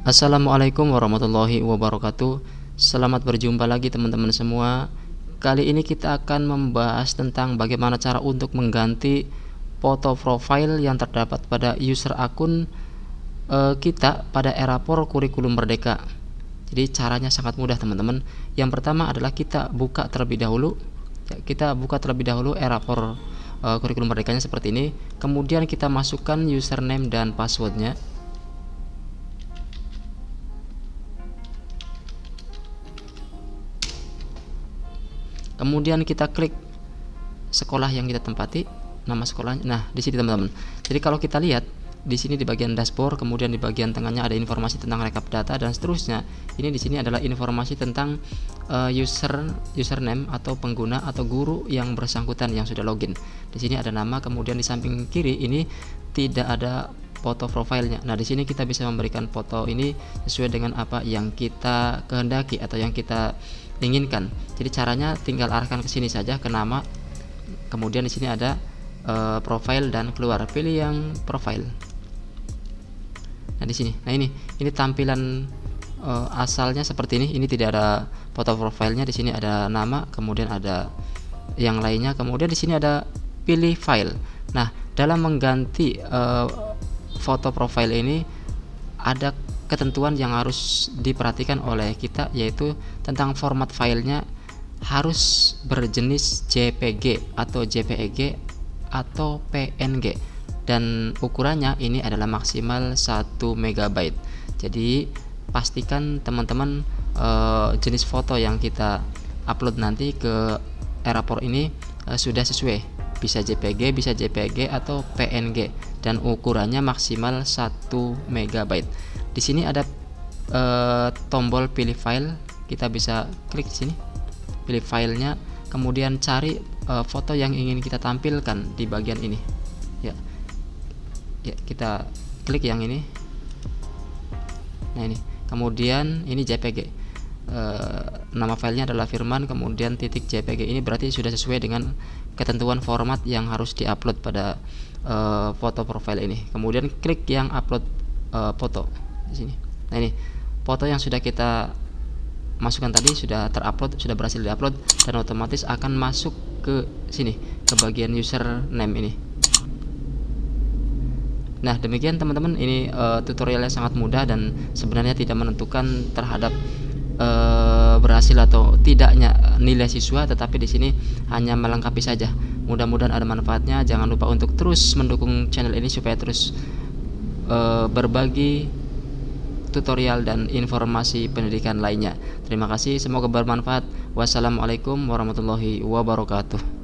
Assalamualaikum warahmatullahi wabarakatuh. Selamat berjumpa lagi teman-teman semua. Kali ini kita akan membahas tentang bagaimana cara untuk mengganti foto profile yang terdapat pada user akun kita pada Erapor Kurikulum Merdeka. Jadi caranya sangat mudah teman-teman. Yang pertama adalah kita buka terlebih dahulu. Kita buka terlebih dahulu Erapor Kurikulum Merdekanya seperti ini. Kemudian kita masukkan username dan passwordnya. Kemudian kita klik sekolah yang kita tempati, nama sekolahnya. Nah, di sini teman-teman. Jadi kalau kita lihat di sini di bagian dashboard, kemudian di bagian tengahnya ada informasi tentang rekap data dan seterusnya. Ini di sini adalah informasi tentang username atau pengguna atau guru yang bersangkutan yang sudah login. Di sini ada nama, kemudian di samping kiri ini tidak ada foto profilnya. Nah, di sini kita bisa memberikan foto ini sesuai dengan apa yang kita kehendaki atau yang kita inginkan. Jadi caranya tinggal arahkan ke sini saja ke nama. Kemudian di sini ada profile dan keluar. Pilih yang profile. Nah, di sini. Nah, ini tampilan asalnya seperti ini. Ini tidak ada foto profilnya. Di sini ada nama, kemudian ada yang lainnya. Kemudian di sini ada pilih file. Nah, dalam mengganti foto profile ini ada ketentuan yang harus diperhatikan oleh kita, yaitu tentang format filenya harus berjenis JPG atau JPEG atau PNG, dan ukurannya ini adalah maksimal 1 MB. Jadi pastikan teman-teman jenis foto yang kita upload nanti ke Erapor ini sudah sesuai, bisa JPG, bisa JPG atau PNG, dan ukurannya maksimal 1 MB. Di sini ada tombol pilih file, kita bisa klik di sini, pilih filenya, kemudian cari foto yang ingin kita tampilkan di bagian ini. Ya, kita klik yang ini. Nah, ini, kemudian ini JPG. Nama filenya adalah Firman, kemudian titik JPG. Ini berarti sudah sesuai dengan ketentuan format yang harus diupload pada foto profile ini. Kemudian klik yang upload foto di sini. Nah, ini foto yang sudah kita masukkan tadi sudah terupload, sudah berhasil diupload, dan otomatis akan masuk ke sini, ke bagian username ini. Nah, demikian teman-teman, ini tutorialnya sangat mudah dan sebenarnya tidak menentukan terhadap berhasil atau tidaknya nilai siswa, tetapi di sini hanya melengkapi saja. Mudah-mudahan ada manfaatnya. Jangan lupa untuk terus mendukung channel ini supaya terus berbagi tutorial dan informasi pendidikan lainnya. Terima kasih, semoga bermanfaat. Wassalamualaikum warahmatullahi wabarakatuh.